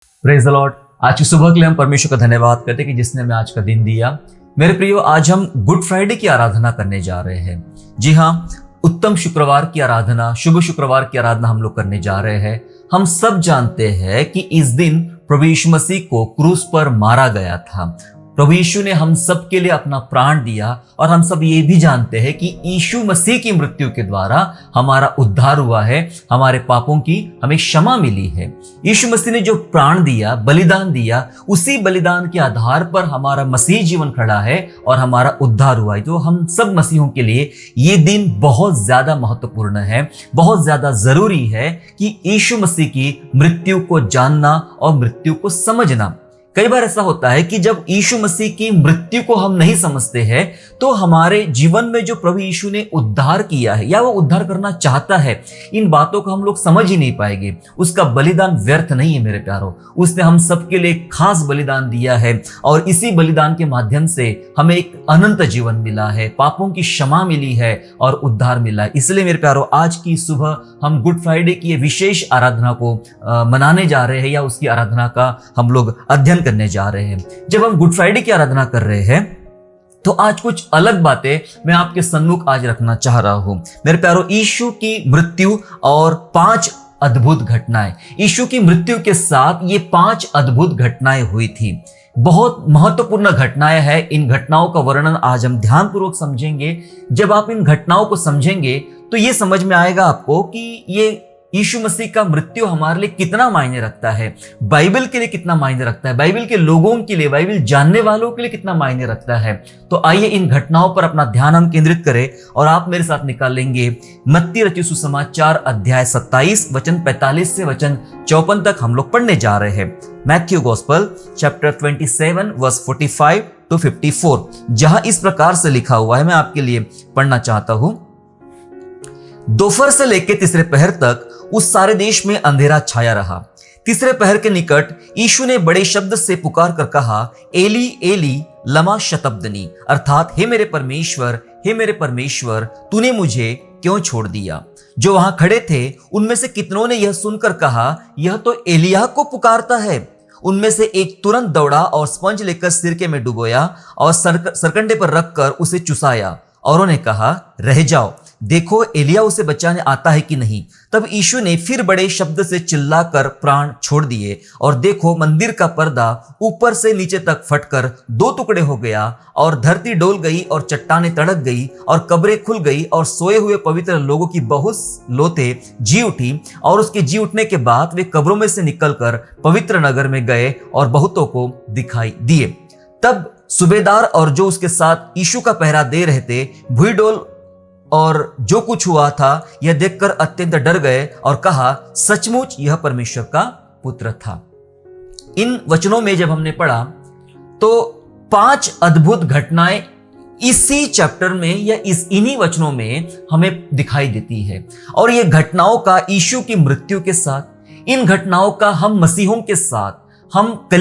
Praise the Lord. आज की सुबह के लिए हम परमेश्वर का धन्यवाद करते हैं कि जिसने हमें आज का दिन दिया। मेरे प्रियो, आज हम गुड फ्राइडे की आराधना करने जा रहे हैं। जी हाँ, उत्तम शुक्रवार की आराधना, शुभ शुक्रवार की आराधना हम लोग करने जा रहे हैं। हम सब जानते हैं कि इस दिन प्रभु यीशु मसीह को क्रूस पर मारा गया था। प्रभु यीशु ने हम सब के लिए अपना प्राण दिया और हम सब ये भी जानते हैं कि यीशु मसीह की मृत्यु के द्वारा हमारा उद्धार हुआ है, हमारे पापों की हमें क्षमा मिली है। यीशु मसीह ने जो प्राण दिया, बलिदान दिया, उसी बलिदान के आधार पर हमारा मसीह जीवन खड़ा है और हमारा उद्धार हुआ है। तो हम सब मसीहों के लिए ये दिन बहुत ज्यादा महत्वपूर्ण है, बहुत ज्यादा जरूरी है कि यीशु मसीह की मृत्यु को जानना और मृत्यु को समझना। कई बार ऐसा होता है कि जब यीशु मसीह की मृत्यु को हम नहीं समझते हैं तो हमारे जीवन में जो प्रभु यीशु ने उद्धार किया है या वो उद्धार करना चाहता है, इन बातों को हम लोग समझ ही नहीं पाएंगे। उसका बलिदान व्यर्थ नहीं है मेरे प्यारों। उसने हम सबके लिए खास बलिदान दिया है और इसी बलिदान के माध्यम से हमें एक अनंत जीवन मिला है, पापों की क्षमा मिली है और उद्धार मिला है। इसलिए मेरे प्यारों, आज की सुबह हम गुड फ्राइडे की विशेष आराधना को मनाने जा रहे हैं या उसकी आराधना का हम लोग अध्ययन करने जा रहे हैं। जब हम गुड फ्राइडे की आराधना कर रहे हैं तो आज कुछ अलग बातें मैं आपके सम्मुख आज रखना चाह रहा हूं। मेरे प्यारों, यीशु की मृत्यु और 5 अद्भुत घटनाएं। यीशु की मृत्यु के साथ ये 5 अद्भुत घटनाएं हुई थी। बहुत महत्वपूर्ण घटनाएं हैं। इन घटनाओं का वर्णन आज हम ध्यानपूर्वक समझेंगे। जब आप इन घटनाओं को समझेंगे तो ये समझ में आएगा आपको कि ये यीशु मसीह का मृत्यु हमारे लिए कितना मायने रखता है, बाइबल के लिए कितना मायने रखता है, बाइबल के लोगों के लिए, बाइबल जानने वालों के लिए कितना मायने रखता है। तो आइए इन घटनाओं पर अपना ध्यान हम केंद्रित करें और आप मेरे साथ निकालेंगे मत्ती रचित सुसमाचार अध्याय 27 वचन 45 से वचन 54 तक हम लोग पढ़ने जा रहे हैं। Matthew gospel chapter 27 verse 45 to 54, जहां इस प्रकार से लिखा हुआ है, मैं आपके लिए पढ़ना चाहता हूं। दोपहर से लेकर तीसरे पहर तक उस सारे देश में अंधेरा छाया रहा। तीसरे पहर के निकट यीशु ने बड़े शब्द से पुकार कर कहा, एली एली लमा शतब्दनी, अर्थात हे मेरे परमेश्वर, तूने मुझे क्यों छोड़ दिया। जो वहां खड़े थे उनमें से कितनों ने यह सुनकर कहा, यह तो एलिय्याह को पुकारता है। उनमें से एक तुरंत दौड़ा और स्पंज लेकर सिरके में डुबोया और सरकंडे पर रखकर उसे चुसाया। औरों ने कहा, रह जाओ, देखो एलिय्याह उसे बचाने आता है कि नहीं। तब यीशु ने फिर बड़े शब्द से चिल्लाकर प्राण छोड़ दिए और देखो मंदिर का पर्दा ऊपर से नीचे तक फटकर 2 टुकड़े हो गया और धरती डोल गई और चट्टानें तड़क गई और कब्रें खुल गई और सोए हुए पवित्र लोगों की बहुत लोथें जी उठी। और उसके जी उठने के बाद वे कब्रों में से निकलकर पवित्र नगर में गए और बहुतों को दिखाई दिए। तब सूबेदार और जो उसके साथ यीशु का पहरा दे रहे थे भूईडोल और जो कुछ हुआ था यह देखकर अत्यंत डर गए और कहा, सचमुच यह परमेश्वर का पुत्र था। इन वचनों में जब हमने पढ़ा तो 5 अद्भुत घटनाएं इसी चैप्टर में या इन्हीं वचनों में हमें दिखाई देती है। और ये घटनाओं का यीशु की मृत्यु के साथ, इन घटनाओं का हम मसीहों के साथ,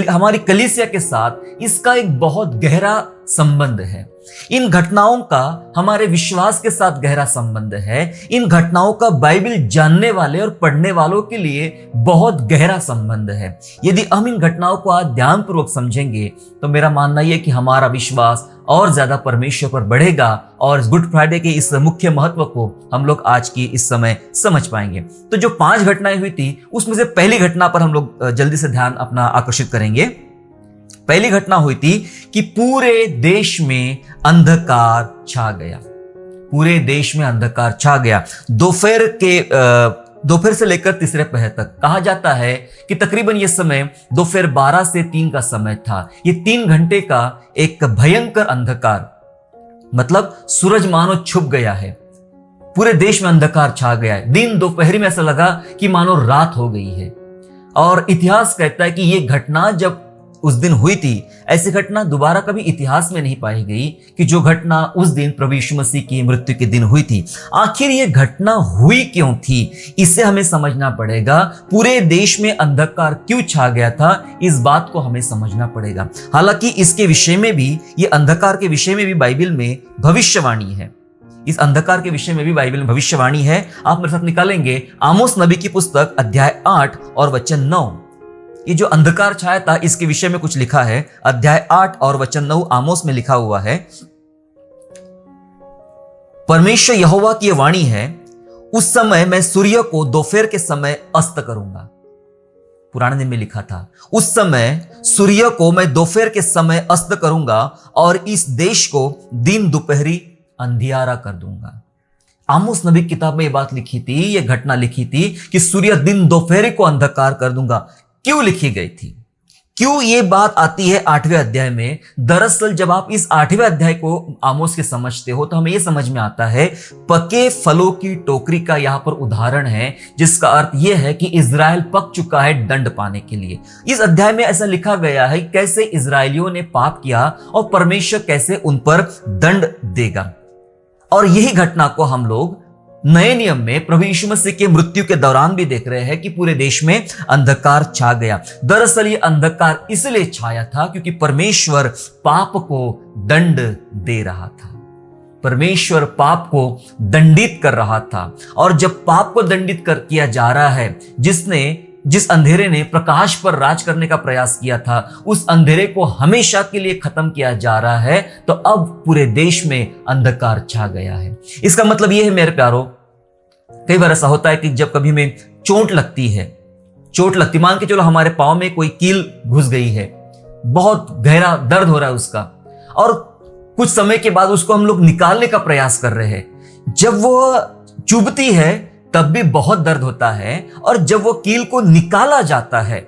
हमारी कलीसिया के साथ इसका एक बहुत गहरा संबंध है। इन घटनाओं का हमारे विश्वास के साथ गहरा संबंध है। इन घटनाओं का बाइबल जानने वाले और पढ़ने वालों के लिए बहुत गहरा संबंध है। यदि हम इन घटनाओं को आज ध्यानपूर्वक समझेंगे तो मेरा मानना यह है कि हमारा विश्वास और ज्यादा परमेश्वर पर बढ़ेगा और गुड फ्राइडे के इस मुख्य महत्व को हम लोग आज की इस समय समझ पाएंगे। तो जो 5 घटनाएं हुई थी उसमें से पहली घटना पर हम लोग जल्दी से ध्यान अपना आकर्षित करेंगे। पहली घटना हुई थी कि पूरे देश में अंधकार छा गया। पूरे देश में अंधकार छा गया। दोपहर से लेकर तीसरे पहर तक कहा जाता है कि तकरीबन यह समय दोपहर 12 से 3 का समय था। ये 3 घंटे का एक भयंकर अंधकार, मतलब सूरज मानो छुप गया है। पूरे देश में अंधकार छा गया है। दिन दोपहर में ऐसा लगा कि मानो रात हो गई है। और इतिहास कहता है कि यह घटना जब उस दिन हुई थी, ऐसी घटना दोबारा कभी इतिहास में नहीं पाई गई कि जो घटना उस दिन प्रभु यीशु मसीह की मृत्यु के दिन हुई थी। आखिर ये घटना हुई क्यों थी, इसे हमें समझना पड़ेगा। पूरे देश में अंधकार क्यों छा गया था, इस बात को हमें समझना पड़ेगा। हालांकि इसके विषय में भी, ये अंधकार के विषय में भी बाइबल में भविष्यवाणी है। इस अंधकार के विषय में भी बाइबल में भविष्यवाणी है। आप मेरे साथ निकालेंगे आमोस नबी की पुस्तक अध्याय 8 और वचन 9। ये जो अंधकार छाया था इसके विषय में कुछ लिखा है। अध्याय 8 और वचन 9 आमोस में लिखा हुआ है, परमेश्वर यहोवा की वाणी है, उस समय मैं सूर्य को दोपहर के समय अस्त करूंगा। पुराने दिन में लिखा था, उस समय सूर्य को मैं दोपहर के समय अस्त करूंगा और इस देश को दिन दोपहरी अंधियारा कर दूंगा। आमोस नबी की किताब में यह बात लिखी थी, यह घटना लिखी थी कि सूर्य दिन दोपहर को अंधकार कर दूंगा। क्यों लिखी गई थी, क्यों ये बात आती है 8वें अध्याय में? दरअसल जब आप इस 8वें अध्याय को आमोस के समझते हो तो हमें यह समझ में आता है पके फलों की टोकरी का यहां पर उदाहरण है, जिसका अर्थ यह है कि इजराइल पक चुका है दंड पाने के लिए। इस अध्याय में ऐसा लिखा गया है कैसे इजराइलियों ने पाप किया और परमेश्वर कैसे उन पर दंड देगा। और यही घटना को हम लोग नए नियम में प्रभु यीशु मसीह के मृत्यु के दौरान भी देख रहे हैं कि पूरे देश में अंधकार छा गया। दरअसल ये अंधकार इसलिए छाया था क्योंकि परमेश्वर पाप को दंड दे रहा था, परमेश्वर पाप को दंडित कर रहा था। और जब पाप को दंडित किया जा रहा है, जिस अंधेरे ने प्रकाश पर राज करने का प्रयास किया था, उस अंधेरे को हमेशा के लिए खत्म किया जा रहा है, तो अब पूरे देश में अंधकार छा गया है। इसका मतलब यह है मेरे प्यारो, कई बार ऐसा होता है कि जब कभी हमें चोट लगती, मान के चलो हमारे पांव में कोई कील घुस गई है, बहुत गहरा दर्द हो रहा है उसका, और कुछ समय के बाद उसको हम लोग निकालने का प्रयास कर रहे हैं। जब वो चुभती है तब भी बहुत दर्द होता है, और जब वो कील को निकाला जाता है,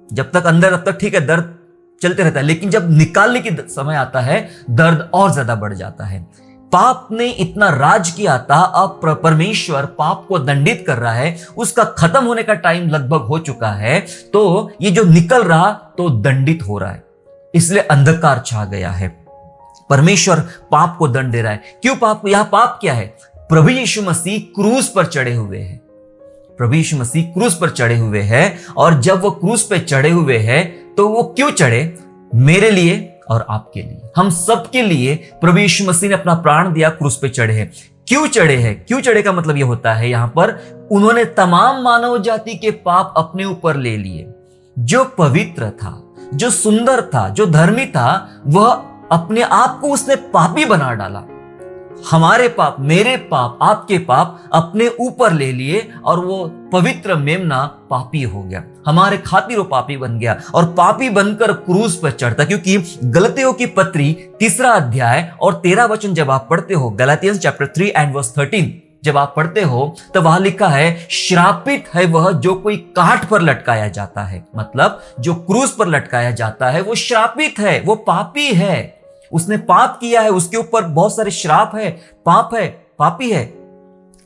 जब तक अंदर तब तक ठीक है, दर्द चलते रहता है, लेकिन जब निकालने की समय आता है दर्द और ज्यादा बढ़ जाता है। पाप ने इतना राज किया था, अब परमेश्वर पाप को दंडित कर रहा है, उसका खत्म होने का टाइम लगभग हो चुका है, तो ये जो निकल रहा तो दंडित हो रहा है, इसलिए अंधकार छा गया है। परमेश्वर पाप को दंड दे रहा है। क्यों पाप? यह पाप क्या है? प्रभु यीशु मसीह क्रूस पर चढ़े हुए हैं, प्रभु यीशु मसीह क्रूस पर चढ़े हुए हैं, और जब वो क्रूस पर चढ़े हुए हैं तो वो क्यों चढ़े? मेरे लिए और आपके लिए, हम सबके लिए प्रभु यीशु मसीह ने अपना प्राण दिया, क्रूस पे चढ़े हैं। क्यों चढ़े हैं? क्यों चढ़े का मतलब यह होता है यहां पर उन्होंने तमाम मानव जाति के पाप अपने ऊपर ले लिए। जो पवित्र था, जो सुंदर था, जो धर्मी था, वह अपने आप को उसने पापी बना डाला। हमारे पाप, मेरे पाप, आपके पाप अपने ऊपर ले लिए, और वो पवित्र मेमना पापी हो गया, हमारे खातिर वो पापी बन गया, और पापी बनकर क्रूस पर चढ़ता। क्योंकि गलतियों की पत्री 3 अध्याय और 13 वचन जब आप पढ़ते हो, गलातियंस चैप्टर 3 एंड वर्स 13 जब आप पढ़ते हो, तो वहां लिखा है श्रापित है वह जो कोई काठ पर लटकाया जाता है। मतलब जो क्रूस पर लटकाया जाता है वो श्रापित है, वो पापी है, उसने पाप किया है, उसके ऊपर बहुत सारे श्राप है, पाप है, पापी है।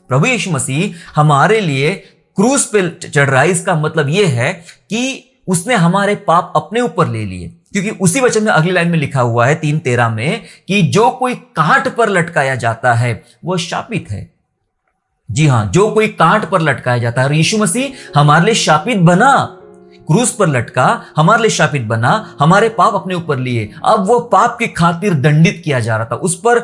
प्रभु यीशु मसीह हमारे लिए क्रूस पे चढ़ रहा है। इसका मतलब यह है कि उसने हमारे पाप अपने ऊपर ले लिए, क्योंकि उसी वचन में अगली लाइन में लिखा हुआ है 3:13 में कि जो कोई काठ पर लटकाया जाता है वह शापित है। जी हां, जो कोई काठ पर लटकाया जाता है, और यीशु मसीह हमारे लिए शापित बना, क्रूस पर लटका, हमारे लिए शापित बना, हमारे पाप अपने ऊपर लिए। अब वो पाप की खातिर दंडित किया जा रहा था, उस पर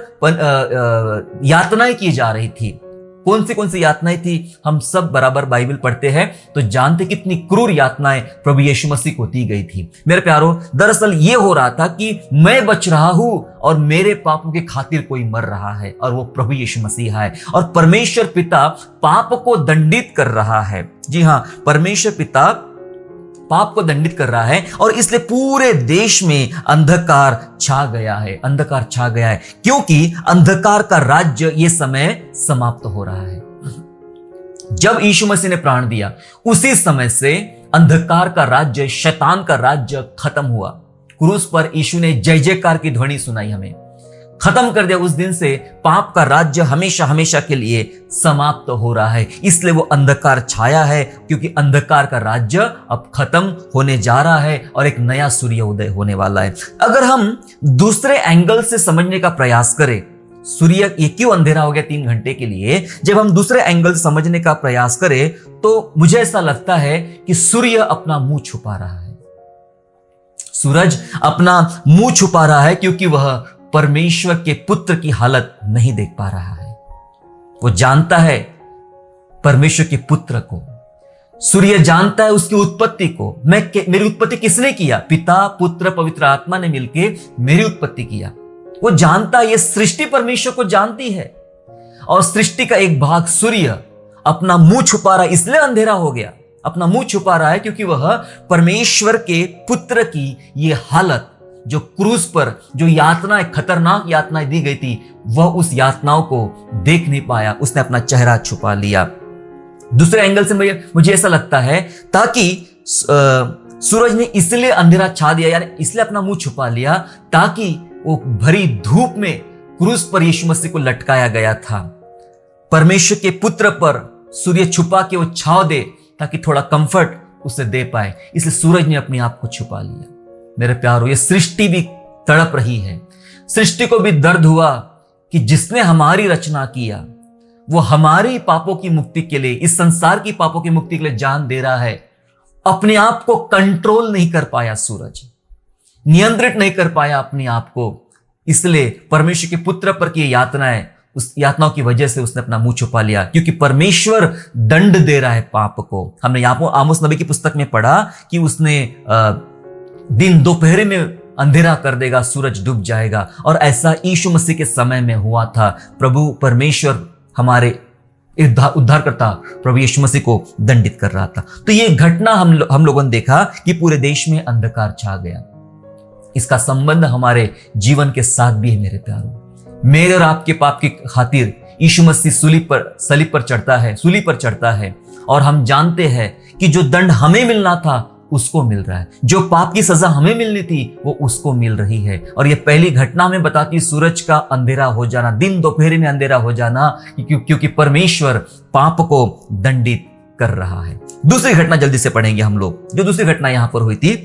यातनाएं की जा रही थी। कौन सी यातनाएं थी? हम सब बराबर बाइबल पढ़ते हैं तो जानते कितनी क्रूर यातनाएं प्रभु यीशु मसीह को दी गई थी। मेरे प्यारो, दरअसल ये हो रहा था कि मैं बच रहा हूं और मेरे पापों की खातिर कोई मर रहा है, और वो प्रभु यीशु मसीह है। और परमेश्वर पिता पाप को दंडित कर रहा है। जी हां, परमेश्वर पिता पाप को दंडित कर रहा है, और इसलिए पूरे देश में अंधकार छा गया है, अंधकार छा गया है, क्योंकि अंधकार का राज्य ये समय समाप्त हो रहा है। जब यीशु मसीह ने प्राण दिया उसी समय से अंधकार का राज्य, शैतान का राज्य खत्म हुआ। क्रूस पर यीशु ने जय जयकार की ध्वनि सुनाई, हमें खत्म कर दिया। उस दिन से पाप का राज्य हमेशा हमेशा के लिए समाप्त हो रहा है। इसलिए वो अंधकार छाया है, क्योंकि अंधकार का राज्य अब खत्म होने जा रहा है और एक नया सूर्य उदय होने वाला है। अगर हम दूसरे एंगल से समझने का प्रयास करें, सूर्य ये क्यों अंधेरा हो गया 3 घंटे के लिए, जब हम दूसरे एंगल से समझने का प्रयास करें तो मुझे ऐसा लगता है कि सूर्य अपना मुंह छुपा रहा है, सूरज अपना मुंह छुपा रहा है, क्योंकि वह परमेश्वर के पुत्र की हालत नहीं देख पा रहा है। वो जानता है परमेश्वर के पुत्र को, सूर्य जानता है उसकी उत्पत्ति को। मेरी उत्पत्ति किसने किया? पिता, पुत्र, पवित्र आत्मा ने मिलकर मेरी उत्पत्ति किया। वो जानता है, ये सृष्टि परमेश्वर को जानती है। और सृष्टि का एक भाग सूर्य अपना मुंह छुपा रहा है, इसलिए अंधेरा हो गया। अपना मुंह छुपा रहा है क्योंकि वह परमेश्वर के पुत्र की ये हालत, जो क्रूस पर जो यातनाएं, खतरनाक यातनाएं दी गई थी, वह उस यातनाओं को देख नहीं पाया। उसने अपना चेहरा छुपा लिया। दूसरे एंगल से मुझे ऐसा लगता है ताकि सूरज ने इसलिए अंधेरा छा दिया, यानी इसलिए अपना मुंह छुपा लिया, ताकि वो भरी धूप में क्रूस पर यीशु मसीह को लटकाया गया था। परमेश्वर के पुत्र पर सूर्य छुपा के वो छाव दे, ताकि थोड़ा कंफर्ट उसे दे पाए। इसलिए सूरज ने अपने आप को छुपा लिया। मेरे प्यारो, ये सृष्टि भी तड़प रही है। सृष्टि को भी दर्द हुआ कि जिसने हमारी रचना किया वो हमारी पापों की मुक्ति के लिए, इस संसार की पापों की मुक्ति के लिए जान दे रहा है। अपने आप को कंट्रोल नहीं कर पाया सूरज, नियंत्रित नहीं कर पाया अपने आप को। इसलिए परमेश्वर के पुत्र पर की यातनाएं, उस यातनाओं की वजह से उसने अपना मुंह छुपा लिया, क्योंकि परमेश्वर दंड दे रहा है पाप को। हमने यहाँ पर आमोस नबी की पुस्तक में पढ़ा कि उसने दिन दोपहर में अंधेरा कर देगा, सूरज डूब जाएगा। और ऐसा यीशु मसीह के समय में हुआ था। प्रभु परमेश्वर हमारे उद्धारकर्ता प्रभु यीशु मसीह को दंडित कर रहा था। तो ये घटना हम लोगों ने देखा कि पूरे देश में अंधकार छा गया। इसका संबंध हमारे जीवन के साथ भी है। मेरे प्यारों, मेरे और आपके पाप की खातिर यीशु मसीह सूली पर चढ़ता है और हम जानते हैं कि जो दंड हमें मिलना था उसको मिल रहा है, जो पाप की सजा हमें मिलनी थी वो उसको मिल रही है। और ये पहली घटना में बताती सूरज का अंधेरा हो जाना, दिन दोपहर में अंधेरा हो जाना, क्योंकि परमेश्वर पाप को दंडित कर रहा है। दूसरी घटना जल्दी से पढ़ेंगे हम लोग। जो दूसरी घटना यहां पर हुई थी,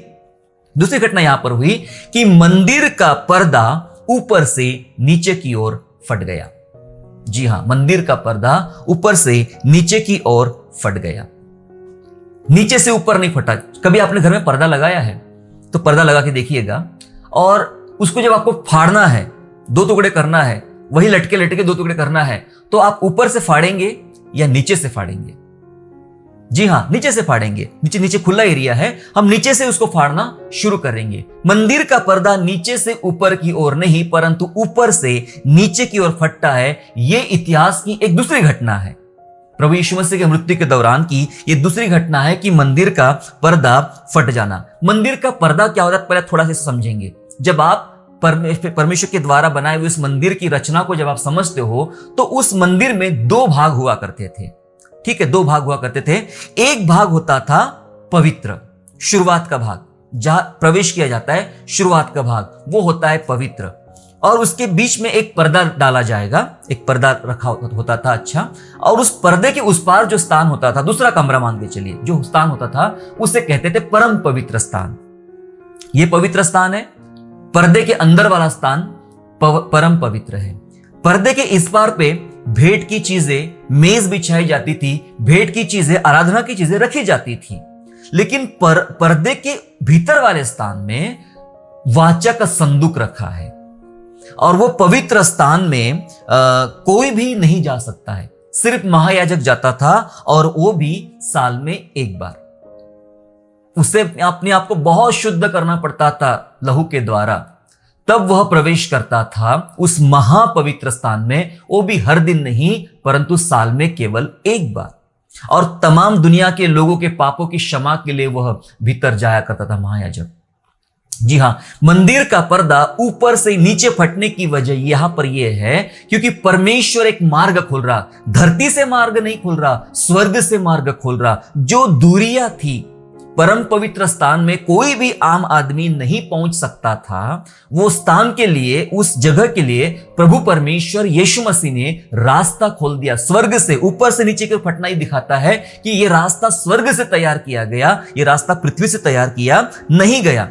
दूसरी घटना यहां पर हुई कि मंदिर का पर्दा ऊपर से नीचे की ओर फट गया। जी हां, मंदिर का पर्दा ऊपर से नीचे की ओर फट गया। नीचे से ऊपर नहीं फटा। कभी आपने घर में पर्दा लगाया है तो पर्दा लगा के देखिएगा, और उसको जब आपको फाड़ना है, दो टुकड़े करना है, वही लटके लटके दो टुकड़े करना है, तो आप ऊपर से फाड़ेंगे या नीचे से फाड़ेंगे? जी हां, नीचे से फाड़ेंगे। नीचे खुला एरिया है, हम नीचे से उसको फाड़ना शुरू करेंगे। मंदिर का पर्दा नीचे से ऊपर की ओर नहीं, परंतु ऊपर से नीचे की ओर फटता है। यह इतिहास की एक दूसरी घटना है। प्रभु यीशु मसीह के मृत्यु के दौरान की यह दूसरी घटना है कि मंदिर का पर्दा फट जाना। मंदिर का पर्दा क्या होता है, पहले थोड़ा सा समझेंगे। जब आप परमेश्वर के द्वारा बनाए हुए उस मंदिर की रचना को जब आप समझते हो, तो उस मंदिर में दो भाग हुआ करते थे। ठीक है, दो भाग हुआ करते थे। एक भाग होता था पवित्र, शुरुआत का भाग, जहां प्रवेश किया जाता है, शुरुआत का भाग वो होता है पवित्र। और उसके बीच में एक पर्दा डाला जाएगा, एक पर्दा रखा होता था। अच्छा, और उस पर्दे के उस पार जो स्थान होता था, दूसरा कमरा मान के चलिए, जो स्थान होता था उसे कहते थे परम पवित्र स्थान। ये पवित्र स्थान है। पर्दे के अंदर वाला स्थान परम पवित्र है। पर्दे के इस पार पे भेंट की चीजें, मेज बिछाई जाती थी, भेंट की चीजें, आराधना की चीजें रखी जाती थी। लेकिन पर्दे के भीतर वाले स्थान में वाचा का संदूक रखा है, और वो पवित्र स्थान में कोई भी नहीं जा सकता है। सिर्फ महायाजक जाता था, और वो भी साल में एक बार। उसे अपने आप को बहुत शुद्ध करना पड़ता था लहू के द्वारा, तब वह प्रवेश करता था उस महापवित्र स्थान में। वो भी हर दिन नहीं, परंतु साल में केवल एक बार। और तमाम दुनिया के लोगों के पापों की क्षमा के लिए वह भीतर जाया करता था महायाजक। जी हां, मंदिर का पर्दा ऊपर से नीचे फटने की वजह यहां पर यह है क्योंकि परमेश्वर एक मार्ग खोल रहा। धरती से मार्ग नहीं खोल रहा, स्वर्ग से मार्ग खोल रहा। जो दूरियां थी, परम पवित्र स्थान में कोई भी आम आदमी नहीं पहुंच सकता था, वो स्थान के लिए, उस जगह के लिए प्रभु परमेश्वर यीशु मसीह ने रास्ता खोल दिया। स्वर्ग से ऊपर से नीचे की फटना ही दिखाता है कि यह रास्ता स्वर्ग से तैयार किया गया, यह रास्ता पृथ्वी से तैयार किया नहीं गया।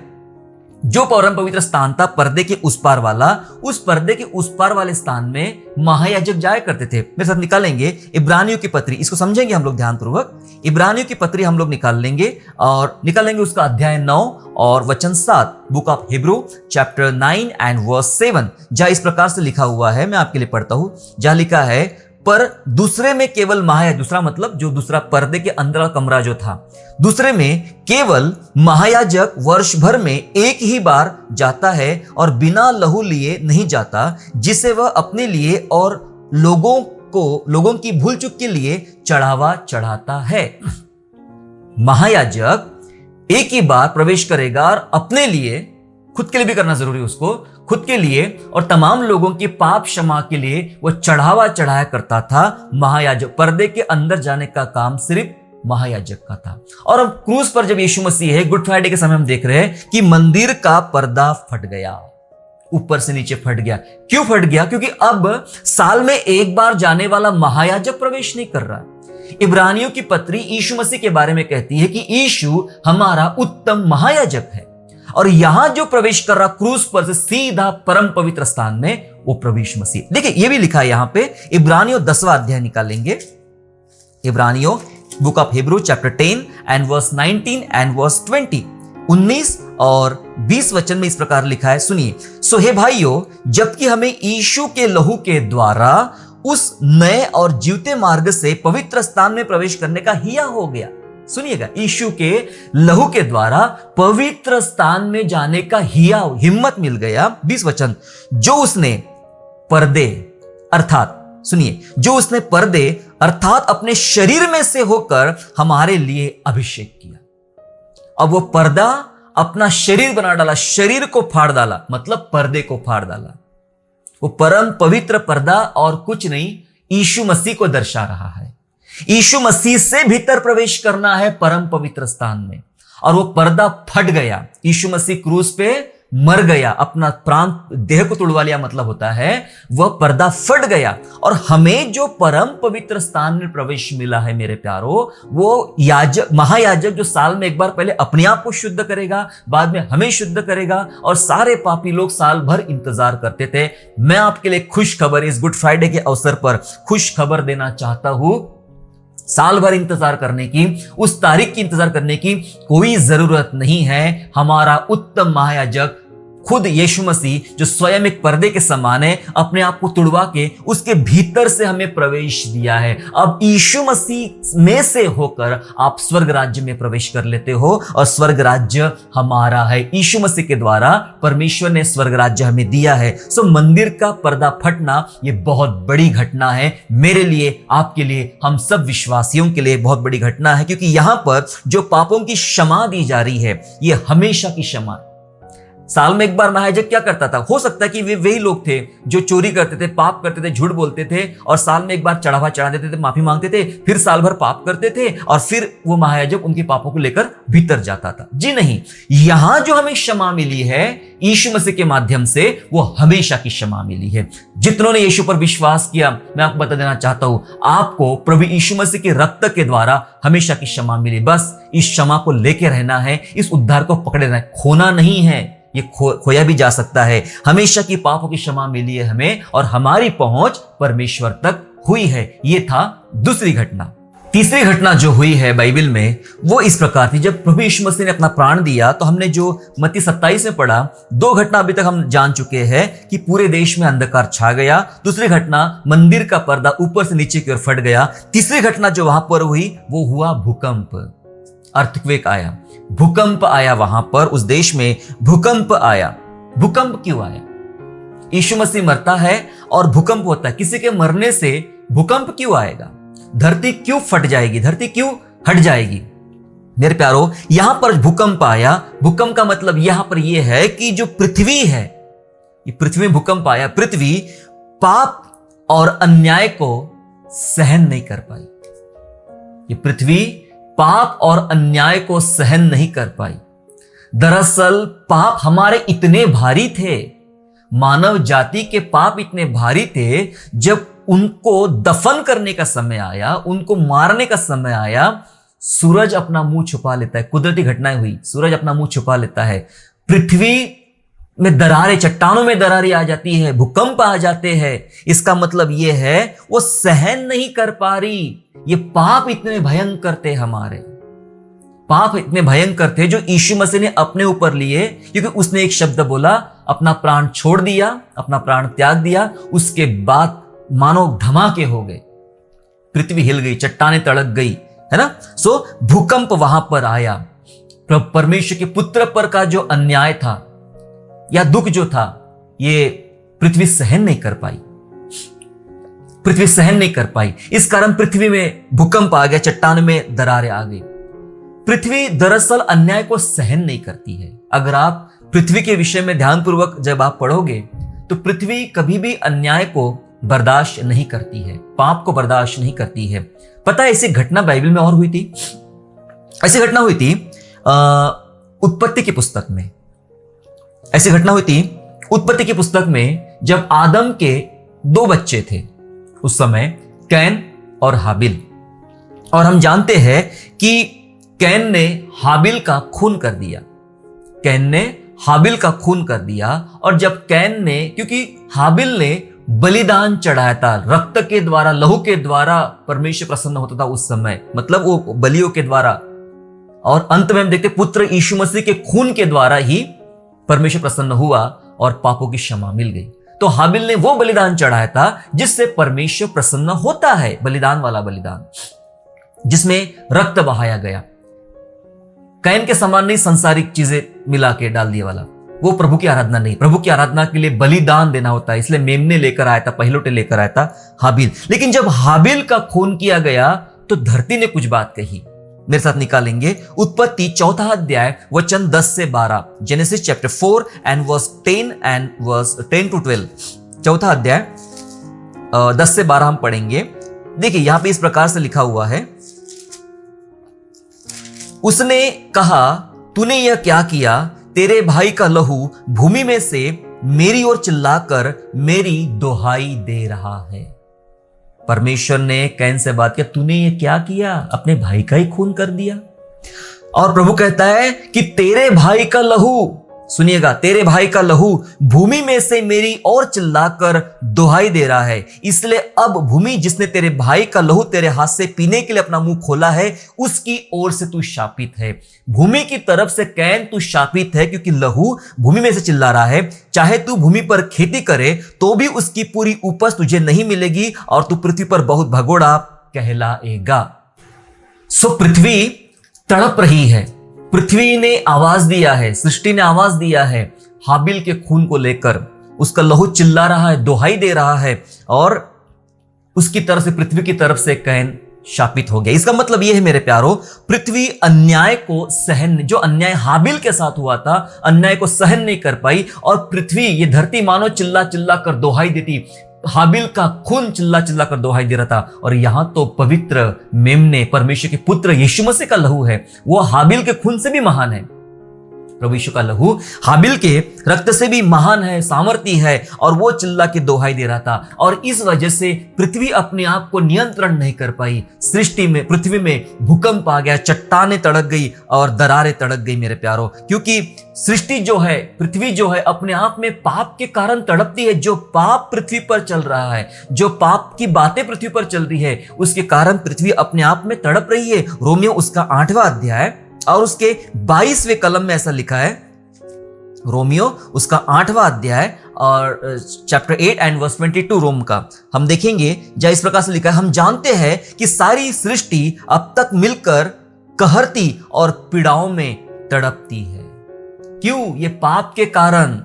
जो परम पवित्र स्थान था पर्दे के उस पार वाला, उस पर्दे के उस पार वाले स्थान में महायाजक जाया करते थे। मेरे साथ निकालेंगे इब्रानियों की पत्री, इसको समझेंगे हम लोग ध्यानपूर्वक। इब्रानियों की पत्री हम लोग निकाल लेंगे, और निकालेंगे उसका अध्याय 9 और वचन 7, book of Hebrew chapter 9 and verse 7, जहां इस प्रकार से लिखा हुआ है। मैं आपके लिए पढ़ता हूं, जहां लिखा है, पर दूसरे में केवल महायाजक, दूसरा मतलब जो दूसरा पर्दे के अंदर का कमरा जो था, दूसरे में केवल महायाजक वर्ष भर में एक ही बार जाता है और बिना लहू लिए नहीं जाता, जिसे वह अपने लिए और लोगों की भूल चूक के लिए चढ़ावा चढ़ाता है। महायाजक एक ही बार प्रवेश करेगा और अपने लिए, खुद के लिए भी करना जरूरी है उसको, खुद के लिए और तमाम लोगों की पाप क्षमा के लिए वो चढ़ावा चढ़ाया करता था। महायाजक, पर्दे के अंदर जाने का काम सिर्फ महायाजक का था। और अब क्रूस पर जब यीशु मसीह है, गुड फ्राइडे के समय हम देख रहे हैं कि मंदिर का पर्दा फट गया, ऊपर से नीचे फट गया। क्यों फट गया? क्योंकि अब साल में एक बार जाने वाला महायाजक प्रवेश नहीं कर रहा। इब्रानियों की पत्री यीशु मसीह के बारे में कहती है कि यीशु हमारा उत्तम महायाजक है, और यहां जो प्रवेश कर रहा क्रूस पर से सीधा परम पवित्र स्थान में, वो प्रवेश मसीह। देखिए ये भी लिखा है यहां पे, इब्रानियों 10वां अध्याय निकालेंगे, इब्रानियों book of Hebrew chapter 10 and verse 19 and verse 20, 19 और 20 वचन में इस प्रकार लिखा है, सुनिए। सो हे भाइयों, जबकि हमें यीशु के लहू के द्वारा उस नए और जीवते मार्ग से पवित्र स्थान में प्रवेश करने का हिया हो गया। सुनिएगा, यीशु के लहू के द्वारा पवित्र स्थान में जाने का हिम्मत मिल गया। 20 वचन, जो उसने पर्दे अर्थात, सुनिए, जो उसने पर्दे अर्थात अपने शरीर में से होकर हमारे लिए अभिषेक किया। अब वो पर्दा अपना शरीर बना डाला, शरीर को फाड़ डाला, मतलब पर्दे को फाड़ डाला। वो परम पवित्र पर्दा और कुछ नहीं, यीशु मसीह को दर्शा रहा है। यीशु मसीह से भीतर प्रवेश करना है परम पवित्र स्थान में, और वो पर्दा फट गया। यीशु मसीह क्रूस पे मर गया, अपना प्राण देह को तुड़वा लिया, मतलब होता है वह पर्दा फट गया। और हमें जो परम पवित्र स्थान में प्रवेश मिला है मेरे प्यारो, वो महायाजक जो साल में एक बार पहले अपने आप को शुद्ध करेगा, बाद में हमें शुद्ध करेगा, और सारे पापी लोग साल भर इंतजार करते थे। मैं आपके लिए खुश खबर, इस गुड फ्राइडे के अवसर पर खुश खबर देना चाहता हूं। साल भर इंतजार करने की, उस तारीख की इंतजार करने की कोई जरूरत नहीं है। हमारा उत्तम महायाजक खुद यीशु मसीह, जो स्वयं एक पर्दे के समान है, अपने आप को तुड़वा के उसके भीतर से हमें प्रवेश दिया है। अब यीशु मसीह में से होकर आप स्वर्ग राज्य में प्रवेश कर लेते हो, और स्वर्ग राज्य हमारा है। यीशु मसीह के द्वारा परमेश्वर ने स्वर्ग राज्य हमें दिया है। सो मंदिर का पर्दा फटना ये बहुत बड़ी घटना है मेरे लिए, आपके लिए, हम सब विश्वासियों के लिए बहुत बड़ी घटना है, क्योंकि यहां पर जो पापों की क्षमा दी जा रही है, ये हमेशा की क्षमा। साल में एक बार महायाजक क्या करता था? हो सकता है कि वे वही लोग थे जो चोरी करते थे, पाप करते थे, झूठ बोलते थे, और साल में एक बार चढ़ावा चढ़ा देते थे, माफी मांगते थे, फिर साल भर पाप करते थे, और फिर वो महायाजक उनके पापों को लेकर भीतर जाता था। जी नहीं, यहां जो हमें क्षमा मिली है यीशु मसीह के माध्यम से, वो हमेशा की क्षमा मिली है। जितनों ने यीशु पर विश्वास किया, मैं आपको बता देना चाहता हूं, आपको प्रभु यीशु मसीह के रक्त के द्वारा हमेशा की क्षमा मिली। बस इस क्षमा को लेके रहना है, इस उद्धार को पकड़े रहना है, खोना नहीं है। ये खोया भी जा सकता है। हमेशा की पापों की क्षमा मिली है हमें, और हमारी पहुंच परमेश्वर तक हुई है। ये था दूसरी घटना। तीसरी घटना जो हुई है बाइबल में, वो इस प्रकार थी। जब प्रभु यीशु मसीह ने अपना प्राण दिया, तो हमने जो मत्ती 27 में पढ़ा, दो घटना अभी तक हम जान चुके हैं कि पूरे देश में अंधकार छा गया। दूसरी घटना, मंदिर का पर्दा ऊपर से नीचे की ओर फट गया। तीसरी घटना जो वहां पर हुई, वो हुआ भूकंप, अर्थक्वेक आया, भूकंप आया। वहां पर उस देश में भूकंप आया। भूकंप क्यों आया? यीशु मसीह मरता है और भूकंप होता है। किसी के मरने से भूकंप क्यों आएगा? धरती क्यों फट जाएगी? धरती क्यों हट जाएगी? मेरे प्यारो, यहां पर भूकंप आया। भूकंप का मतलब यहां पर यह है कि जो पृथ्वी है, ये पृथ्वी में भूकंप आया। पृथ्वी पाप और अन्याय को सहन नहीं कर पाई। ये पृथ्वी पाप और अन्याय को सहन नहीं कर पाई। दरअसल पाप हमारे इतने भारी थे, मानव जाति के पाप इतने भारी थे, जब उनको दफन करने का समय आया, उनको मारने का समय आया, सूरज अपना मुंह छुपा लेता है। कुदरती घटनाएं हुई, सूरज अपना मुंह छुपा लेता है, पृथ्वी में दरारें, चट्टानों में दरारें आ जाती है, भूकंप आ जाते हैं। इसका मतलब यह है वो सहन नहीं कर पा रही। ये पाप इतने भयंकर थे, हमारे पाप इतने भयंकर थे जो यीशु मसीह ने अपने ऊपर लिए, क्योंकि उसने एक शब्द बोला, अपना प्राण छोड़ दिया, अपना प्राण त्याग दिया। उसके बाद मानो धमाके हो गए, पृथ्वी हिल गई, चट्टानें तड़क गई, है ना। सो भूकंप वहां पर आया। परमेश्वर के पुत्र पर का जो अन्याय था या दुख जो था, ये पृथ्वी सहन नहीं कर पाई, पृथ्वी सहन नहीं कर पाई। इस कारण पृथ्वी में भूकंप आ गया, चट्टान में दरारें आ गई। पृथ्वी दरअसल अन्याय को सहन नहीं करती है। अगर आप पृथ्वी के विषय में ध्यानपूर्वक जब आप पढ़ोगे तो पृथ्वी कभी भी अन्याय को बर्दाश्त नहीं करती है, पाप को बर्दाश्त नहीं करती है। पता है, ऐसी घटना बाइबल में और हुई थी। ऐसी घटना हुई थी उत्पत्ति की पुस्तक में। ऐसी घटना हुई थी उत्पत्ति की पुस्तक में, जब आदम के 2 बच्चे थे उस समय, कैन और हाबिल। और हम जानते हैं कि कैन ने हाबिल का खून कर दिया, कैन ने हाबिल का खून कर दिया। और जब कैन ने, क्योंकि हाबिल ने बलिदान चढ़ाया था, रक्त के द्वारा, लहू के द्वारा परमेश्वर प्रसन्न होता था उस समय, मतलब वो बलियों के द्वारा। और अंत में हम देखते पुत्र यीशु मसीह के खून के द्वारा ही परमेश्वर प्रसन्न हुआ और पापों की क्षमा मिल गई। तो हाबिल ने वो बलिदान चढ़ाया था जिससे परमेश्वर प्रसन्न होता है, बलिदान वाला बलिदान, जिसमें रक्त बहाया गया। कैन के समान नहीं संसारिक चीजें मिला के डाल दिए वाला, वो प्रभु की आराधना नहीं। प्रभु की आराधना के लिए बलिदान देना होता है, इसलिए मेमने लेकर आया था, पहिलोटे लेकर आया था हाबिल। लेकिन जब हाबिल का खून किया गया तो धरती ने कुछ बात कही। मेरे साथ निकालेंगे उत्पत्ति 4 अध्याय वचन 10 से 12, Genesis chapter 4 and verse 10 and verse 10 to 12। 4 अध्याय 10 से 12 हम पढ़ेंगे। देखिए यहां पे इस प्रकार से लिखा हुआ है, उसने कहा, तूने यह क्या किया? तेरे भाई का लहू भूमि में से मेरी ओर चिल्लाकर मेरी दुहाई दे रहा है। परमेश्वर ने कैन से बात किया, तूने ये क्या किया? अपने भाई का ही खून कर दिया। और प्रभु कहता है कि तेरे भाई का लहू, सुनिएगा, तेरे भाई का लहू भूमि में से मेरी ओर चिल्लाकर दुहाई दे रहा है। इसलिए अब भूमि जिसने तेरे भाई का लहू तेरे हाथ से पीने के लिए अपना मुंह खोला है, उसकी ओर से तू शापित है। भूमि की तरफ से कैन तू शापित है, क्योंकि लहू भूमि में से चिल्ला रहा है। चाहे तू भूमि पर खेती करे तो भी उसकी पूरी उपज तुझे नहीं मिलेगी और तू पृथ्वी पर बहुत भगोड़ा कहलाएगा। सो पृथ्वी तड़प रही है, पृथ्वी ने आवाज दिया है, सृष्टि ने आवाज दिया है हाबिल के खून को लेकर। उसका लहू चिल्ला रहा है, दुहाई दे रहा है, और उसकी तरफ से, पृथ्वी की तरफ से कैन शापित हो गया। इसका मतलब यह है मेरे प्यारो, पृथ्वी अन्याय को सहन, जो अन्याय हाबिल के साथ हुआ था, अन्याय को सहन नहीं कर पाई। और पृथ्वी, ये धरती मानो चिल्ला चिल्ला कर दुहाई देती, हाबिल का खून चिल्ला चिल्ला कर दुहाई दे रहा था। और यहां तो पवित्र मेमने, परमेश्वर के पुत्र यीशु मसीह का लहू है, वो हाबिल के खून से भी महान है। प्रभु यीशु का लहू हाबिल के रक्त से भी महान है, सामर्थी है, और वो चिल्ला के दुहाई दे रहा था। और इस वजह से पृथ्वी अपने आप को नियंत्रण नहीं कर पाई। सृष्टि में, पृथ्वी में भूकंप आ गया, चट्टानें तड़क गई और दरारें तड़क गई मेरे प्यारो। क्योंकि सृष्टि जो है, पृथ्वी जो है, अपने आप में पाप के कारण तड़पती है। जो पाप पृथ्वी पर चल रहा है, जो पाप की बातें पृथ्वी पर चल रही है, उसके कारण पृथ्वी अपने आप में तड़प रही है। रोमियो उसका 8वां अध्याय और उसके 22वें कलम में ऐसा लिखा है, रोमियो उसका 8वां अध्याय और चैप्टर 8 एंड वर्स 22 रोम का हम देखेंगे, जहाँ इस प्रकार से लिखा है, हम जानते हैं कि सारी सृष्टि अब तक मिलकर कहरती और पीड़ाओं में तड़पती है। क्यों? ये पाप के कारण,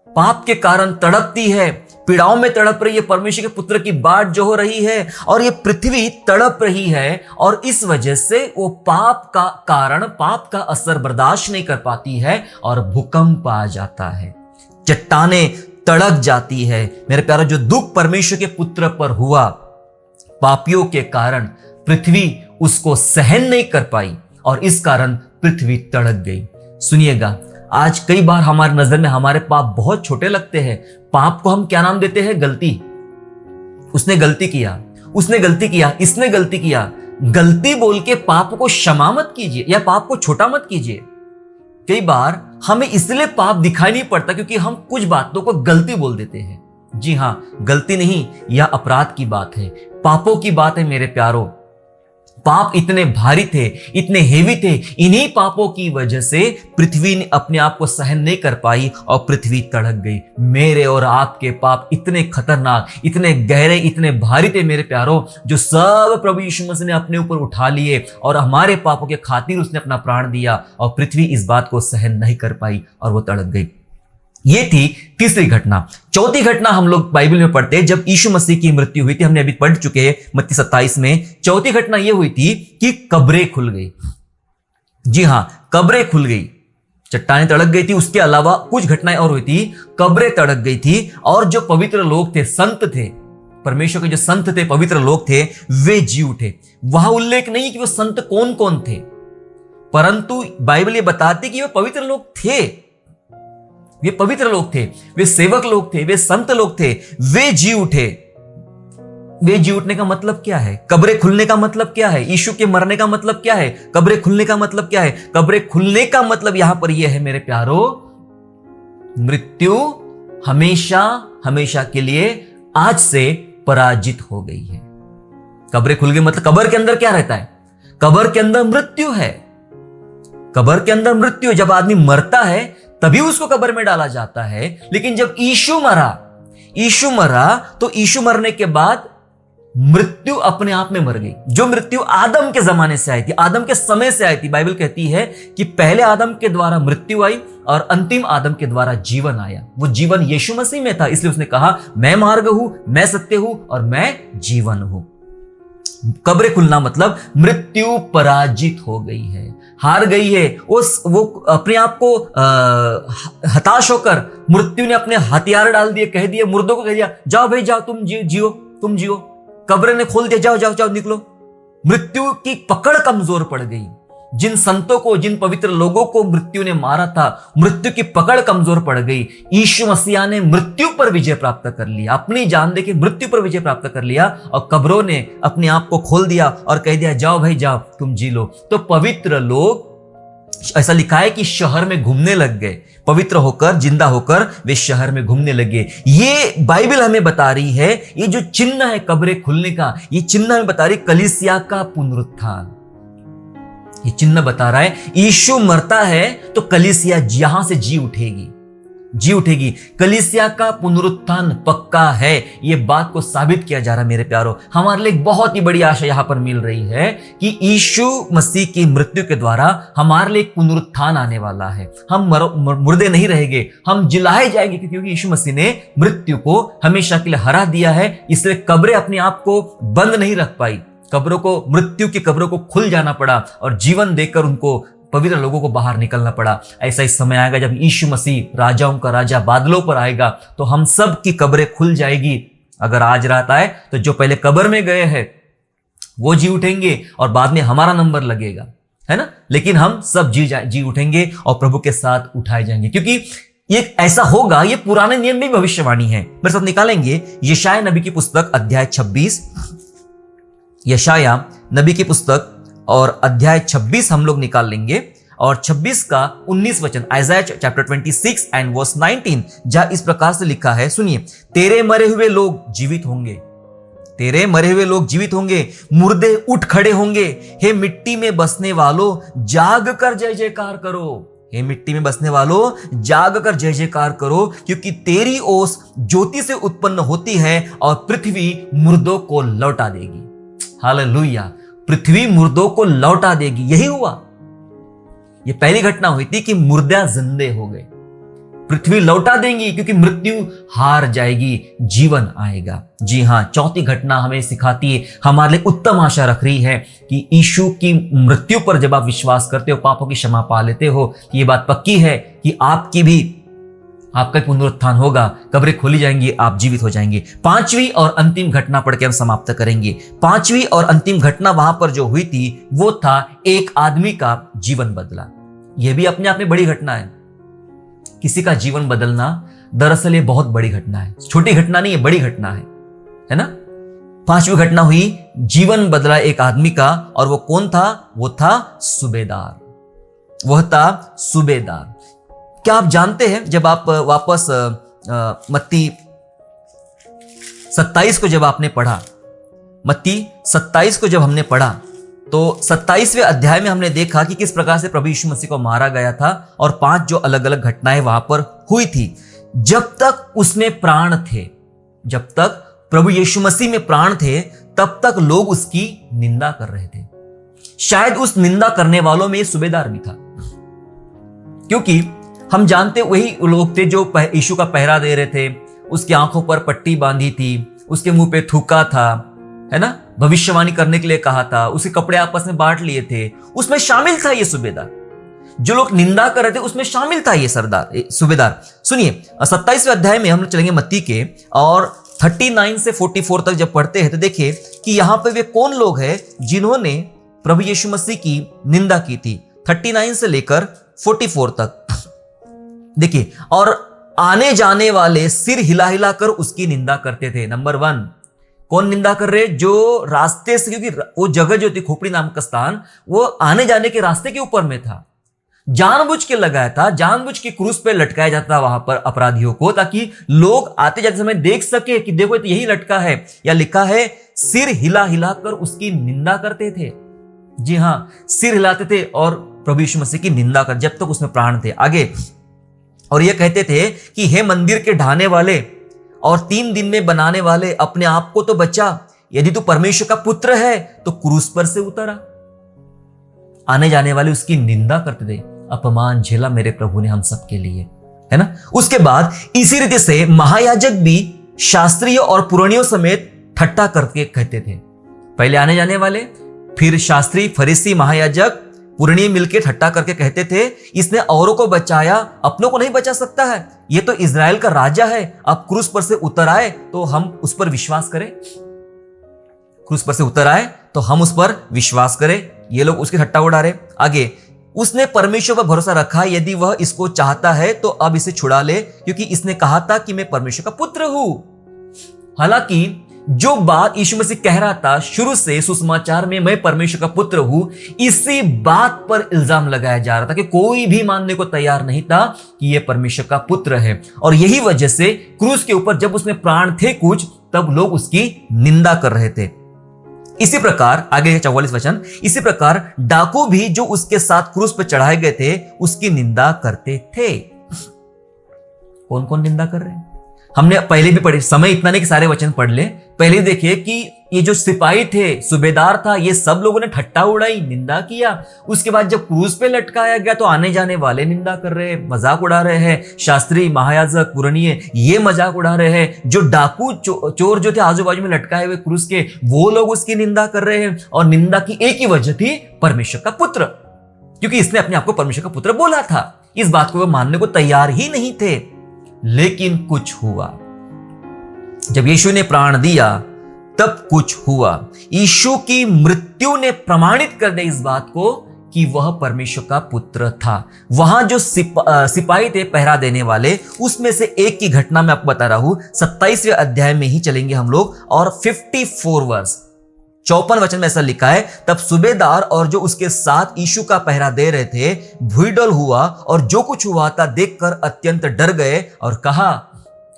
पाप के कारण तड़पती है, पीड़ाओं में तड़प रही है। परमेश्वर के पुत्र की बाट जो हो रही है और ये पृथ्वी तड़प रही है, और इस वजह से वो पाप का कारण, पाप का असर बर्दाश्त नहीं कर पाती है और भूकंप आ जाता है, चट्टानें तड़क जाती है। मेरे प्यारे, जो दुख परमेश्वर के पुत्र पर हुआ पापियों के कारण, पृथ्वी उसको सहन नहीं कर पाई और इस कारण पृथ्वी तड़क गई। सुनिएगा, आज कई बार हमारी नजर में हमारे पाप बहुत छोटे लगते हैं। पाप को हम क्या नाम देते हैं? गलती। उसने गलती किया, उसने गलती किया, इसने गलती किया। गलती बोल के पाप को क्षमा मत कीजिए या पाप को छोटा मत कीजिए। कई बार हमें इसलिए पाप दिखाई नहीं पड़ता क्योंकि हम कुछ बातों को गलती बोल देते हैं। जी हां, गलती नहीं, यह अपराध की बात है, पापों की बात है मेरे प्यारो। पाप इतने भारी थे, इतने हेवी थे, इन्हीं पापों की वजह से पृथ्वी ने अपने आप को सहन नहीं कर पाई और पृथ्वी तड़क गई। मेरे और आपके पाप इतने खतरनाक, इतने गहरे, इतने भारी थे मेरे प्यारों, जो सब प्रभु यीशु मसीह ने अपने ऊपर उठा लिए और हमारे पापों के खातिर उसने अपना प्राण दिया और पृथ्वी इस बात को सहन नहीं कर पाई और वो तड़क गई। ये थी तीसरी घटना। चौथी घटना हम लोग बाइबल में पढ़ते हैं जब यीशु मसीह की मृत्यु हुई थी, हमने अभी पढ़ चुके हैं मत्ती 27 में। चौथी घटना यह हुई थी कि कब्रें खुल गई। जी हां, कब्रें खुल गई, चट्टानें तड़क गई थी। उसके अलावा कुछ घटनाएं और हुई थी, कब्रें तड़क गई थी और जो पवित्र लोग थे, संत थे, परमेश्वर के जो संत थे, पवित्र लोग थे, वे जी उठे। वहां उल्लेख नहीं कि वो संत कौन कौन थे, परंतु बाइबल ये बताती कि वे पवित्र लोग थे, वे पवित्र लोग थे, वे सेवक लोग थे, वे संत लोग थे, वे जी उठे। वे जी उठने का मतलब क्या है? कब्रें खुलने का मतलब क्या है? यीशु के मरने का मतलब क्या है? कब्रें खुलने का मतलब क्या है? कब्रें खुलने का मतलब यहां पर यह है मेरे प्यारो, मृत्यु हमेशा हमेशा के लिए आज से पराजित हो गई है। कब्रें खुल गई मतलब कब्र के अंदर क्या रहता है? कब्र के अंदर मृत्यु है। कब्र के अंदर मृत्यु, जब आदमी मरता है तभी उसको कब्र में डाला जाता है। लेकिन जब यीशु मरा तो यीशु मरने के बाद मृत्यु अपने आप में मर गई। जो मृत्यु आदम के जमाने से आई थी, आदम के समय से आई थी, बाइबल कहती है कि पहले आदम के द्वारा मृत्यु आई और अंतिम आदम के द्वारा जीवन आया। वो जीवन यीशु मसीह में था, इसलिए उसने कहा मैं मार्ग हूं, मैं सत्य हूं और मैं जीवन हूं। कब्रें खुलना मतलब मृत्यु पराजित हो गई है, हार गई है। वो अपने आप को हताश होकर मृत्यु ने अपने हथियार डाल दिए, कह दिए, मुर्दों को कह दिया जाओ भाई जाओ, तुम जियो। कब्र ने खोल दिया, जाओ जाओ जाओ निकलो। मृत्यु की पकड़ कमजोर पड़ गई। जिन संतों को, जिन पवित्र लोगों को मृत्यु ने मारा था, मृत्यु की पकड़ कमजोर पड़ गई। यीशु मसीह ने मृत्यु पर विजय प्राप्त कर लिया, अपनी जान देके मृत्यु पर विजय प्राप्त कर लिया और कब्रों ने अपने आप को खोल दिया और कह दिया जाओ भाई जाओ, तुम जी लो। तो पवित्र लोग, ऐसा लिखा है कि शहर में घूमने लग गए, पवित्र होकर, जिंदा होकर वे शहर में घूमने लगे। ये बाइबल हमें बता रही है, ये जो चिन्ह है कब्रें खुलने का, ये चिन्ह हमें बता रही कलीसिया का पुनरुत्थान। ये चिन्ह बता रहा है यीशु मरता है तो कलीसिया यहां से जी उठेगी। कलीसिया का पुनरुत्थान पक्का है। ये बात को साबित किया जा रहा है मेरे प्यारो। हमारे लिए बहुत ही बड़ी आशा यहां पर मिल रही है कि यीशु मसीह की मृत्यु के द्वारा हमारे लिए एक पुनरुत्थान आने वाला है। हम मुर्दे नहीं रहेंगे, हम जिलाए जाएंगे, क्योंकि यीशु मसीह ने मृत्यु को हमेशा के लिए हरा दिया है। इसलिए कब्रें अपने आप को बंद नहीं रख पाई, कब्रों को, मृत्यु की कब्रों को खुल जाना पड़ा और जीवन देकर उनको, पवित्र लोगों को बाहर निकलना पड़ा। ऐसा ही समय आएगा जब यीशु मसीह राजाओं का राजा बादलों पर आएगा तो हम सब की कब्रें खुल जाएगी। अगर आज रात आए तो जो पहले कब्र में गए हैं वो जी उठेंगे और बाद में हमारा नंबर लगेगा, है ना। लेकिन हम सब जी उठेंगे और प्रभु के साथ उठाए जाएंगे, क्योंकि ये ऐसा होगा। ये पुराने नियम में भविष्यवाणी है। मेरे साथ निकालेंगे यशायाह नबी की पुस्तक अध्याय 26, यशायाह नबी की पुस्तक और अध्याय 26 हम लोग निकाल लेंगे और 26 का 19 वचन, आइज़ाया चैप्टर 26 एंड वर्स 19, जहां इस प्रकार से लिखा है, सुनिए। तेरे मरे हुए लोग जीवित होंगे, तेरे मरे हुए लोग जीवित होंगे, मुर्दे उठ खड़े होंगे। हे मिट्टी में बसने वालों, जाग कर जय जयकार करो। हे मिट्टी में बसने वालों, जाग कर जय जयकार करो, क्योंकि तेरी ओस ज्योति से उत्पन्न होती है और पृथ्वी मुर्दों को लौटा देगी। हालेलुया, पृथ्वी मुर्दों को लौटा देगी। यही हुआ। यह पहली घटना हुई थी कि मुर्दे जिंदे हो गए, पृथ्वी लौटा देंगी क्योंकि मृत्यु हार जाएगी, जीवन आएगा। जी हां, चौथी घटना हमें सिखाती है, हमारे लिए उत्तम आशा रख रही है कि यीशु की मृत्यु पर जब आप विश्वास करते हो, पापों की क्षमा पा लेते हो, ये बात पक्की है कि आपका पुनरुत्थान होगा, कब्रें खोली जाएंगी, आप जीवित हो जाएंगे। पांचवी और अंतिम घटना पढ़ के हम समाप्त करेंगे। पांचवी और अंतिम घटना वहां पर जो हुई थी वो था एक आदमी का जीवन बदला। यह भी अपने आप में बड़ी घटना है। किसी का जीवन बदलना दरअसल ये बहुत बड़ी घटना है, छोटी घटना नहीं है, बड़ी घटना है ना। पांचवी घटना हुई, जीवन बदला एक आदमी का, और वो कौन था? वो था सूबेदार। वह था सूबेदार। क्या आप जानते हैं, जब आप वापस मत्ती 27 को जब आपने पढ़ा, मत्ती 27 को जब हमने पढ़ा तो 27वें अध्याय में हमने देखा कि किस प्रकार से प्रभु यीशु मसीह को मारा गया था और 5 जो अलग अलग घटनाएं वहां पर हुई थी। जब तक उसमें प्राण थे, जब तक प्रभु यीशु मसीह में प्राण थे, तब तक लोग उसकी निंदा कर रहे थे। शायद उस निंदा करने वालों में सूबेदार भी था, क्योंकि हम जानते वही लोग थे जो यीशु का पहरा दे रहे थे, उसकी आंखों पर पट्टी बांधी थी, उसके मुंह पे थूका था, है ना, भविष्यवाणी करने के लिए कहा था, उसके कपड़े आपस में बांट लिए थे। उसमें शामिल था ये सूबेदार, जो लोग निंदा कर रहे थे उसमें शामिल था ये सूबेदार। सुनिए 27वें अध्याय में हम चलेंगे मत्ती के, और 39 से 44 तक जब पढ़ते हैं तो देखिए कि यहां पे वे कौन लोग हैं जिन्होंने प्रभु यीशु मसीह की निंदा की थी। 39 से लेकर 44 तक देखिए, और आने जाने वाले सिर हिला हिला कर उसकी निंदा करते थे। नंबर 1, कौन निंदा कर रहे? जो रास्ते से, क्योंकि वो जगह जो थी खोपड़ी नाम का स्थान, वो आने जाने के रास्ते के ऊपर में था, जानबूझ के लगाया था, जानबूझ के क्रूस पे लटकाया जाता वहां पर अपराधियों को, ताकि लोग आते जाते समय देख सके कि देखो तो यही लटका है, या लिखा है सिर हिला हिला कर उसकी निंदा करते थे। जी हां, सिर हिलाते थे और प्रभु यीशु मसीह की निंदा कर, जब तक उसमें प्राण थे। आगे, और ये कहते थे कि हे मंदिर के ढाने वाले और 3 दिन में बनाने वाले, अपने आप को तो बचा, यदि तू परमेश्वर का पुत्र है तो क्रूस पर से उतरा। आने जाने वाले उसकी निंदा करते थे। अपमान झेला मेरे प्रभु ने हम सबके लिए, है ना। उसके बाद इसी रीति से महायाजक भी शास्त्रीय और पुरानियों समेत ठट्ठा करके कहते थे। पहले आने जाने वाले, फिर शास्त्री, फरीसी, महायाजक, पुरानी मिलकर ठट्ठा करके कहते थे इसने औरों को बचाया, अपनों को नहीं बचा सकता है, ये तो इजराइल का राजा है, अब क्रूस पर से उतर आए तो हम उस पर विश्वास करें, क्रूस पर से उतर आए तो हम उस पर विश्वास करें। ये लोग उसकी ठट्ठा उड़ा रहे। आगे, उसने परमेश्वर पर भरोसा रखा, यदि वह इसको चाहता है तो अब इसे छुड़ा ले, क्योंकि इसने कहा था कि मैं परमेश्वर का पुत्र हूं। हालांकि जो बात यीशु मसीह कह रहा था शुरू से सुसमाचार में, मैं परमेश्वर का पुत्र हूं, इसी बात पर इल्जाम लगाया जा रहा था कि कोई भी मानने को तैयार नहीं था कि यह परमेश्वर का पुत्र है। और यही वजह से क्रूस के ऊपर जब उसमें प्राण थे कुछ, तब लोग उसकी निंदा कर रहे थे। इसी प्रकार आगे 44 वचन, इसी प्रकार डाकू भी जो उसके साथ क्रूस पर चढ़ाए गए थे उसकी निंदा करते थे। कौन कौन निंदा कर रहे हैं? हमने पहले भी पढ़े, समय इतना नहीं कि सारे वचन पढ़ ले। पहले देखिए कि ये जो सिपाही थे, सूबेदार था, ये सब लोगों ने ठट्टा उड़ाई, निंदा किया। उसके बाद जब क्रूस पे लटकाया गया तो आने जाने वाले निंदा कर रहे हैं, मजाक उड़ा रहे हैं। शास्त्री, महायाजक, पुरानिये ये मजाक उड़ा रहे हैं। जो डाकू चोर जो थे आजू बाजू में लटकाए हुए क्रूस के, वो लोग उसकी निंदा कर रहे हैं। और निंदा की एक ही वजह थी, परमेश्वर का पुत्र, क्योंकि इसने अपने आप को परमेश्वर का पुत्र बोला था। इस बात को वे मानने को तैयार ही नहीं थे। लेकिन कुछ हुआ, जब यीशु ने प्राण दिया तब कुछ हुआ। यीशु की मृत्यु ने प्रमाणित कर दिया इस बात को कि वह परमेश्वर का पुत्र था। वहां जो सिपाही थे पहरा देने वाले, उसमें से एक की घटना मैं आपको बता रहा हूं। 27वें अध्याय में ही चलेंगे हम लोग, और 54 वर्ष 54 वचन में ऐसा लिखा है, तब सूबेदार और जो उसके साथ यीशु का पहरा दे रहे थे भूईडोल हुआ, और जो कुछ हुआ था देखकर अत्यंत डर गए और कहा,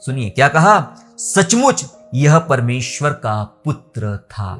सुनिए क्या कहा, सचमुच यह परमेश्वर का पुत्र था।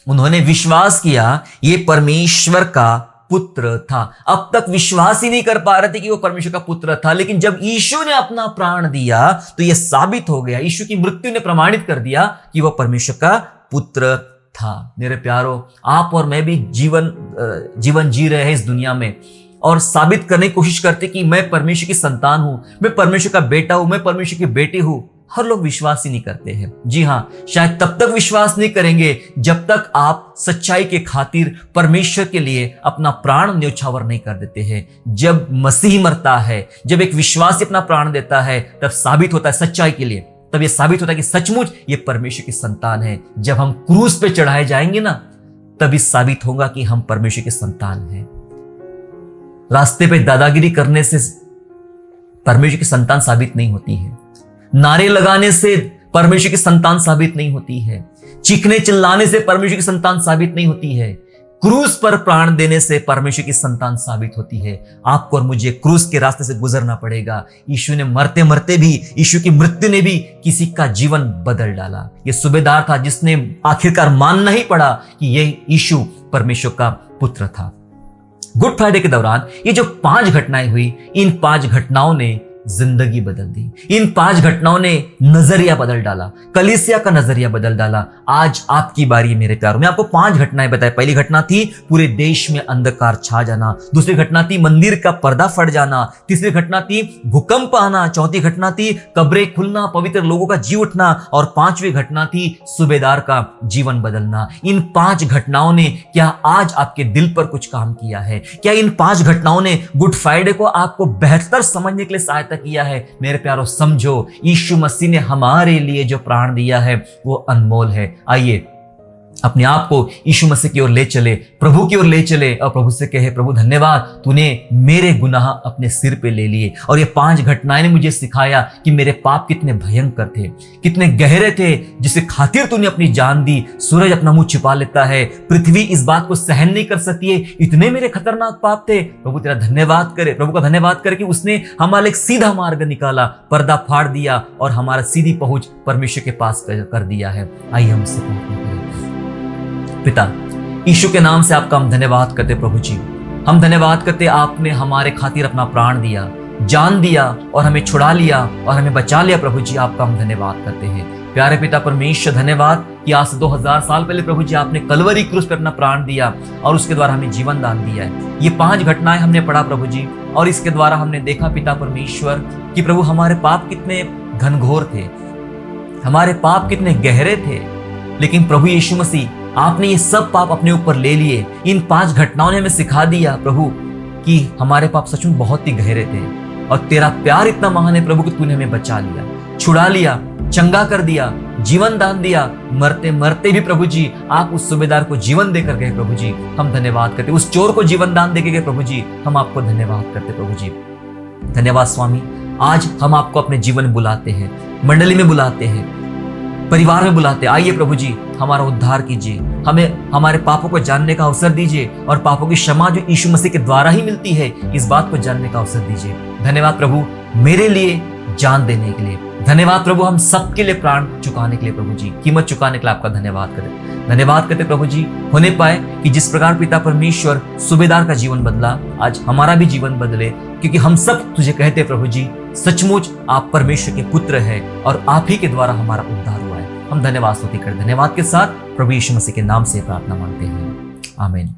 उन्होंने विश्वास किया ये परमेश्वर का पुत्र था। अब तक विश्वास ही नहीं कर पा रहे थे कि वो परमेश्वर का पुत्र था, लेकिन जब यीशु ने अपना प्राण दिया तो यह साबित हो गया, यीशु की मृत्यु ने प्रमाणित कर दिया कि वह परमेश्वर का पुत्र था। मेरे प्यारो, आप और मैं भी जीवन जी रहे हैं इस दुनिया में और साबित करने की कोशिश करते कि मैं परमेश्वर की संतान हूं, मैं परमेश्वर का बेटा हूं, मैं परमेश्वर की बेटी हूं। हर लोग विश्वास ही नहीं करते हैं। जी हां, शायद तब तक विश्वास नहीं करेंगे जब तक आप सच्चाई के खातिर परमेश्वर के लिए अपना प्राण न्योछावर नहीं कर देते हैं। जब मसीह मरता है, जब एक विश्वासी अपना प्राण देता है, तब साबित होता है सच्चाई के लिए, तब यह साबित होता है कि सचमुच ये परमेश्वर की संतान है। जब हम क्रूस पे चढ़ाए जाएंगे ना, तभी साबित होगा कि हम परमेश्वर की संतान हैं। रास्ते पे दादागिरी करने से परमेश्वर की संतान साबित नहीं होती है। नारे लगाने से परमेश्वर की संतान साबित नहीं होती है। चीखने चिल्लाने से परमेश्वर की संतान साबित नहीं होती है। क्रूस पर प्राण देने से परमेश्वर की संतान साबित होती है। आपको और मुझे क्रूस के रास्ते से गुजरना पड़ेगा। यीशु ने मरते मरते भी, यीशु की मृत्यु ने भी किसी का जीवन बदल डाला। ये सूबेदार था जिसने आखिरकार मानना ही पड़ा कि यह यीशु परमेश्वर का पुत्र था। गुड फ्राइडे के दौरान ये जो 5 घटनाएं हुई, इन 5 घटनाओं ने जिंदगी बदल दी। इन 5 घटनाओं ने नजरिया बदल डाला, कलीसिया का नजरिया बदल डाला। आज आपकी बारी मेरे प्यारों। मैं आपको 5 घटनाएं बताई। पहली घटना थी पूरे देश में अंधकार छा जाना। दूसरी घटना थी मंदिर का पर्दा फट जाना। तीसरी घटना थी भूकंप आना। चौथी घटना थी कब्रें खुलना, पवित्र लोगों का जी उठना। और 5वीं घटना थी सूबेदार का जीवन बदलना। इन 5 घटनाओं ने क्या आज आपके दिल पर कुछ काम किया है? क्या इन 5 घटनाओं ने गुड फ्राइडे को आपको बेहतर समझने के लिए सहायता किया है? मेरे प्यारों, समझो, यीशु मसीह ने हमारे लिए जो प्राण दिया है वो अनमोल है। आइए अपने आप को यीशु मसीह की ओर ले चले, प्रभु की ओर ले चले और प्रभु से कहे, प्रभु धन्यवाद, तूने मेरे गुनाह अपने सिर पे ले लिए। और ये 5 घटनाएं ने मुझे सिखाया कि मेरे पाप कितने भयंकर थे, कितने गहरे थे, जिसे खातिर तूने अपनी जान दी। सूरज अपना मुंह छिपा लेता है, पृथ्वी इस बात को सहन नहीं कर सकती है, इतने मेरे खतरनाक पाप थे। प्रभु तेरा धन्यवाद करे, प्रभु का धन्यवाद करे कि उसने हमारे एक सीधा मार्ग निकाला, पर्दा फाड़ दिया और हमारा सीधी पहुंच परमेश्वर के पास कर दिया है। आइए हम इससे प्रार्थना करें। पिता, यीशु के नाम से आपका हम धन्यवाद करते प्रभु जी। हम धन्यवाद करते, आपने हमारे खातिर अपना प्राण दिया, जान दिया और हमें छुड़ा लिया और हमें बचा लिया। प्रभु जी, आपका हम धन्यवाद करते हैं। प्यारे पिता परमेश्वर, धन्यवाद कि आज से 2000 साल पहले प्रभु जी आपने कलवरी क्रूस पर अपना प्राण दिया और उसके द्वारा हमें जीवन दान दिया है। ये 5 घटनाएं हमने पढ़ा प्रभु जी, और इसके द्वारा हमने देखा पिता परमेश्वर कि प्रभु हमारे पाप कितने घनघोर थे, हमारे पाप कितने गहरे थे, लेकिन प्रभु यीशु मसीह आपने ये सब पाप अपने ऊपर ले लिए। इन 5 घटनाओं ने हमें सिखा दिया प्रभु कि हमारे पाप सच में बहुत ही गहरे थे और तेरा प्यार इतना महान है प्रभु कि तूने हमें बचा लिया, छुड़ा लिया, चंगा कर दिया, जीवन दान दिया। मरते मरते भी प्रभु जी आप उस सूबेदार को जीवन देकर गए प्रभु जी, हम धन्यवाद करते। उस चोर को जीवन दान देके गए प्रभु जी, हम आपको धन्यवाद करते प्रभु जी। धन्यवाद स्वामी। आज हम आपको अपने जीवन में बुलाते हैं, मंडली में बुलाते हैं, परिवार में बुलाते। आइए प्रभु जी हमारा उद्धार कीजिए, हमें हमारे पापों को जानने का अवसर दीजिए और पापों की क्षमा जो यीशु मसीह के द्वारा ही मिलती है, इस बात को जानने का अवसर दीजिए। धन्यवाद प्रभु मेरे लिए जान देने के लिए। धन्यवाद प्रभु हम सबके लिए प्राण चुकाने के लिए प्रभु जी, कीमत चुकाने के लिए आपका धन्यवाद करें। धन्यवाद करते प्रभु जी, होने पाए कि जिस प्रकार पिता परमेश्वर सूबेदार का जीवन बदला, आज हमारा भी जीवन बदले, क्योंकि हम सब तुझे कहते प्रभु जी सचमुच आप परमेश्वर के पुत्र है और आप ही के द्वारा हमारा उद्धार हुआ है। हम धन्यवाद स्तुति करते, धन्यवाद के साथ प्रभु यीशु मसीह के नाम से प्रार्थना मांगते हैं, आमीन।